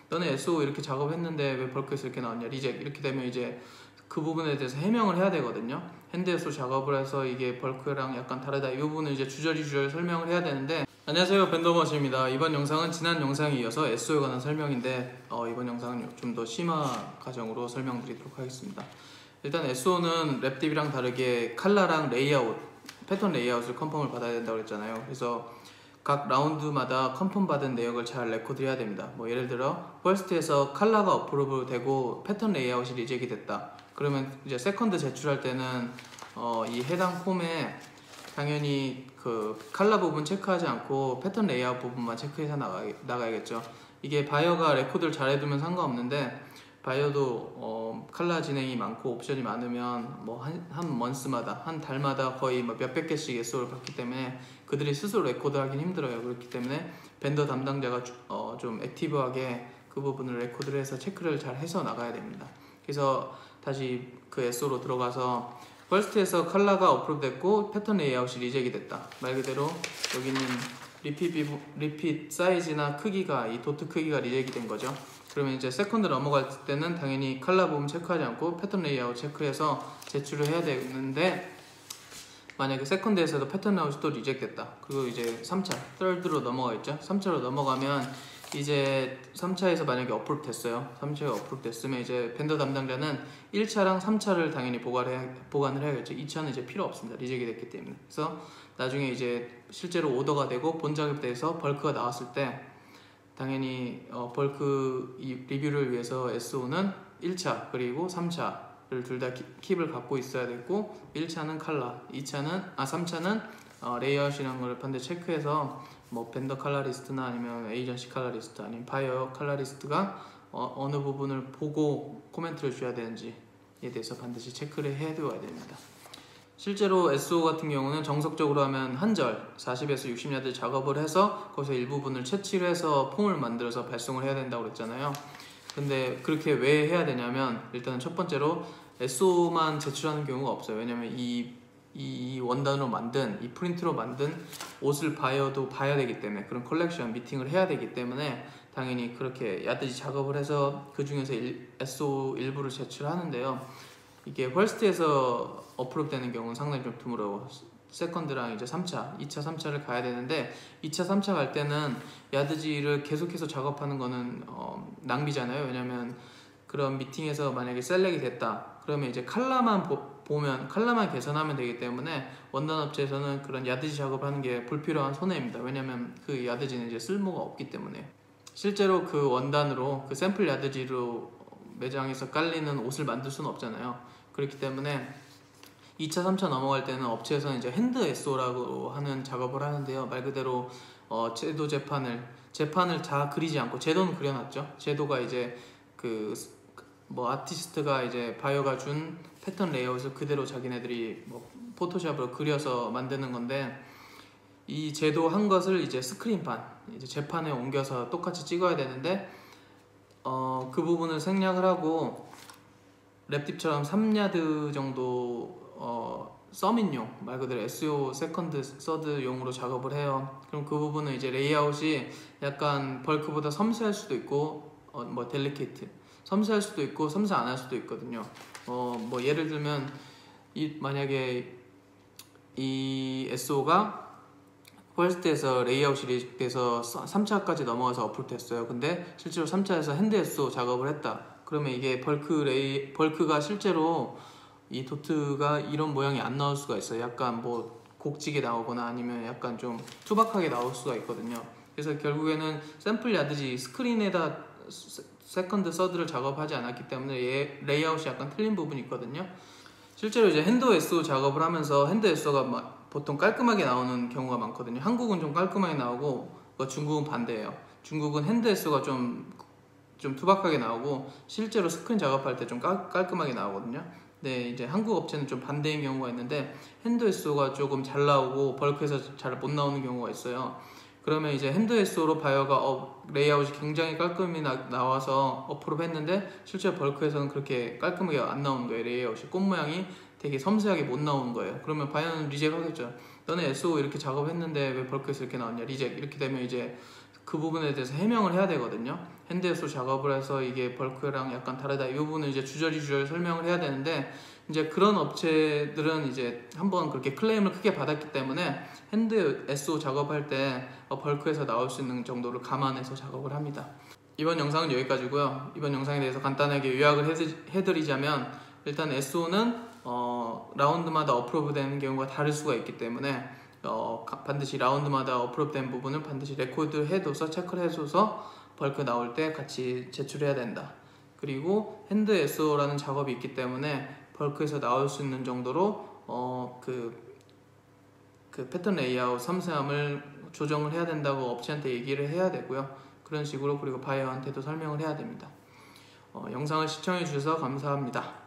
너네 SO 이렇게 작업했는데 왜 벌크에서 이렇게 나왔냐, 리젝. 이렇게 되면 이제 그 부분에 대해서 해명을 해야 되거든요. 핸드 SO 작업을 해서 이게 벌크랑 약간 다르다, 이 부분을 이제 주저리 설명을 해야 되는데. 안녕하세요, 밴더머신입니다. 이번 영상은 지난 영상에 이어서 SO에 관한 설명인데 이번 영상은 좀 더 심화 과정으로 설명드리도록 하겠습니다. 일단 SO는 랩딥이랑 다르게 칼라랑 레이아웃, 패턴 레이아웃을 컨펌을 받아야 된다고 했잖아요. 그래서 각 라운드마다 컨펌 받은 내역을 잘 레코드해야 됩니다. 뭐 예를 들어 퍼스트에서 칼라가 어프로브 되고 패턴 레이아웃이 리젝이 됐다. 그러면 이제 세컨드 제출할 때는 이 해당 폼에 당연히 그 칼라 부분 체크하지 않고 패턴 레이아웃 부분만 체크해서 나가야겠죠. 이게 바이어가 레코드를 잘 해두면 상관없는데, 바이어도 칼라 진행이 많고 옵션이 많으면 뭐 한 먼스마다, 한 달마다 거의 뭐 몇백 개씩 SO를 받기 때문에 그들이 스스로 레코드하기는 힘들어요. 그렇기 때문에 벤더 담당자가 좀 액티브하게 그 부분을 레코드를 해서 체크를 잘 해서 나가야 됩니다. 그래서 다시 그 SO로 들어가서 퍼스트에서 칼라가 어프로브 됐고 패턴 레이아웃이 리젝이 됐다. 말 그대로 여기는 리핏 사이즈나 크기가, 이 도트 크기가 리젝이 된 거죠. 그러면 이제 세컨드 넘어갈 때는 당연히 칼라 부분 체크하지 않고 패턴 레이아웃 체크해서 제출을 해야 되는데, 만약에 세컨드에서도 패턴 레이아웃이 또 리젝 됐다. 그리고 이제 3차, thir드로 넘어가겠죠. 3차로 넘어가면 이제 3차에서 만약에 어프로브 됐어요. 3차에 어프로브 됐으면 이제 벤더 담당자는 1차랑 3차를 당연히 보관을 해야겠죠. 2차는 이제 필요 없습니다. 리젝이 됐기 때문에. 그래서 나중에 이제 실제로 오더가 되고 본작업돼서 벌크가 나왔을 때 당연히 벌크 리뷰를 위해서 SO는 1차 그리고 3차를 둘 다 킵을 갖고 있어야 되고, 1차는 칼라, 3차는 레이아웃이라는 걸 반드시 체크해서 뭐 벤더 칼라 리스트나 아니면 에이전시 칼라 리스트 아니면 바이어 칼라 리스트가 어느 부분을 보고 코멘트를 줘야 되는지에 대해서 반드시 체크를 해두어야 됩니다. 실제로 SO 같은 경우는 정석적으로 하면 한 절 40에서 60야드 작업을 해서 거기서 일부분을 채취를 해서 폼을 만들어서 발송을 해야 된다고 그랬잖아요. 근데 그렇게 왜 해야 되냐면, 일단은 첫 번째로 SO만 제출하는 경우가 없어요. 왜냐면 이 원단으로 만든, 이 프린트로 만든 옷을 바이어도 봐야 되기 때문에, 그런 컬렉션 미팅을 해야 되기 때문에 당연히 그렇게 야드지 작업을 해서 그 중에서 SO 일부를 제출하는데요. 이게 퍼스트에서 어프로브 되는 경우는 상당히 좀 드물어요. 세컨드랑 이제 3차, 2차, 3차를 가야 되는데, 2차, 3차 갈 때는 야드지를 계속해서 작업하는 거는 낭비잖아요. 왜냐면 그런 미팅에서 만약에 셀렉이 됐다 그러면 이제 칼라만 보면 칼라만 개선하면 되기 때문에 원단 업체에서는 그런 야드지 작업하는 게 불필요한 손해입니다. 왜냐면 그 야드지는 이제 쓸모가 없기 때문에. 실제로 그 원단으로, 그 샘플 야드지로 매장에서 깔리는 옷을 만들 수는 없잖아요. 그렇기 때문에 2차, 3차 넘어갈 때는 업체에서는 이제 핸드 SO라고 하는 작업을 하는데요. 말 그대로 제도 재판을 다 그리지 않고, 제도는 그려놨죠. 제도가 이제 그 뭐 아티스트가 이제 바이어가 준 패턴 레이아웃을 그대로 자기네들이 뭐 포토샵으로 그려서 만드는 건데, 이 제도 한 것을 이제 스크린판, 이제 재판에 옮겨서 똑같이 찍어야 되는데 그 부분을 생략을 하고 랩딥처럼 3야드 정도 서밋용, 말 그대로 SEO 세컨드, 서드용으로 작업을 해요. 그럼 그 부분은 이제 레이아웃이 약간 벌크보다 섬세할 수도 있고 뭐 델리케이트, 섬세할 수도 있고 섬세 안 할 수도 있거든요. 뭐 예를 들면 만약에 이 SO가 퍼스트에서 레이아웃이 돼서 3차까지 넘어가서 어프로브 됐어요. 근데 실제로 3차에서 핸드 SO 작업을 했다. 그러면 이게 벌크가 실제로 이 도트가 이런 모양이 안 나올 수가 있어요. 약간 뭐 곡지게 나오거나 아니면 약간 좀 투박하게 나올 수가 있거든요. 그래서 결국에는 샘플 야드지 스크린에다 세컨드, 서드를 작업하지 않았기 때문에 레이아웃이 약간 틀린 부분이 있거든요. 실제로 이제 핸드 SO 작업을 하면서 핸드 SO가 보통 깔끔하게 나오는 경우가 많거든요. 한국은 좀 깔끔하게 나오고 중국은 반대예요. 중국은 핸드 SO가 좀 투박하게 나오고 실제로 스크린 작업할 때 좀 깔끔하게 나오거든요. 네, 이제 한국 업체는 좀 반대인 경우가 있는데, 핸드 SO가 조금 잘 나오고 벌크에서 잘 못 나오는 경우가 있어요. 그러면 이제 핸드 SO로 바이어가 레이아웃이 굉장히 깔끔히 나와서 어프로브 했는데, 실제 벌크에서는 그렇게 깔끔하게 안 나오는 거예요. 레이아웃이 꽃 모양이 되게 섬세하게 못 나오는 거예요. 그러면 바이어는 리젝 하겠죠. 너네 SO 이렇게 작업했는데 왜 벌크에서 이렇게 나왔냐, 리젝. 이렇게 되면 이제 그 부분에 대해서 해명을 해야 되거든요. 핸드 SO 작업을 해서 이게 벌크랑 약간 다르다, 이 부분을 이제 주저리 설명을 해야 되는데, 이제 그런 업체들은 이제 한번 그렇게 클레임을 크게 받았기 때문에 핸드 SO 작업할 때 벌크에서 나올 수 있는 정도를 감안해서 작업을 합니다. 이번 영상은 여기까지고요. 이번 영상에 대해서 간단하게 요약을 해드리자면, 일단 SO는 라운드마다 어프로브 되는 경우가 다를 수가 있기 때문에 반드시 라운드마다 어프로브 된 부분을 반드시 레코드 해둬서 체크를 해줘서 벌크 나올 때 같이 제출해야 된다. 그리고 핸드 SO라는 작업이 있기 때문에 벌크에서 나올 수 있는 정도로 그 패턴 레이아웃 섬세함을 조정을 해야 된다고 업체한테 얘기를 해야 되고요. 그런 식으로, 그리고 바이어한테도 설명을 해야 됩니다. 영상을 시청해 주셔서 감사합니다.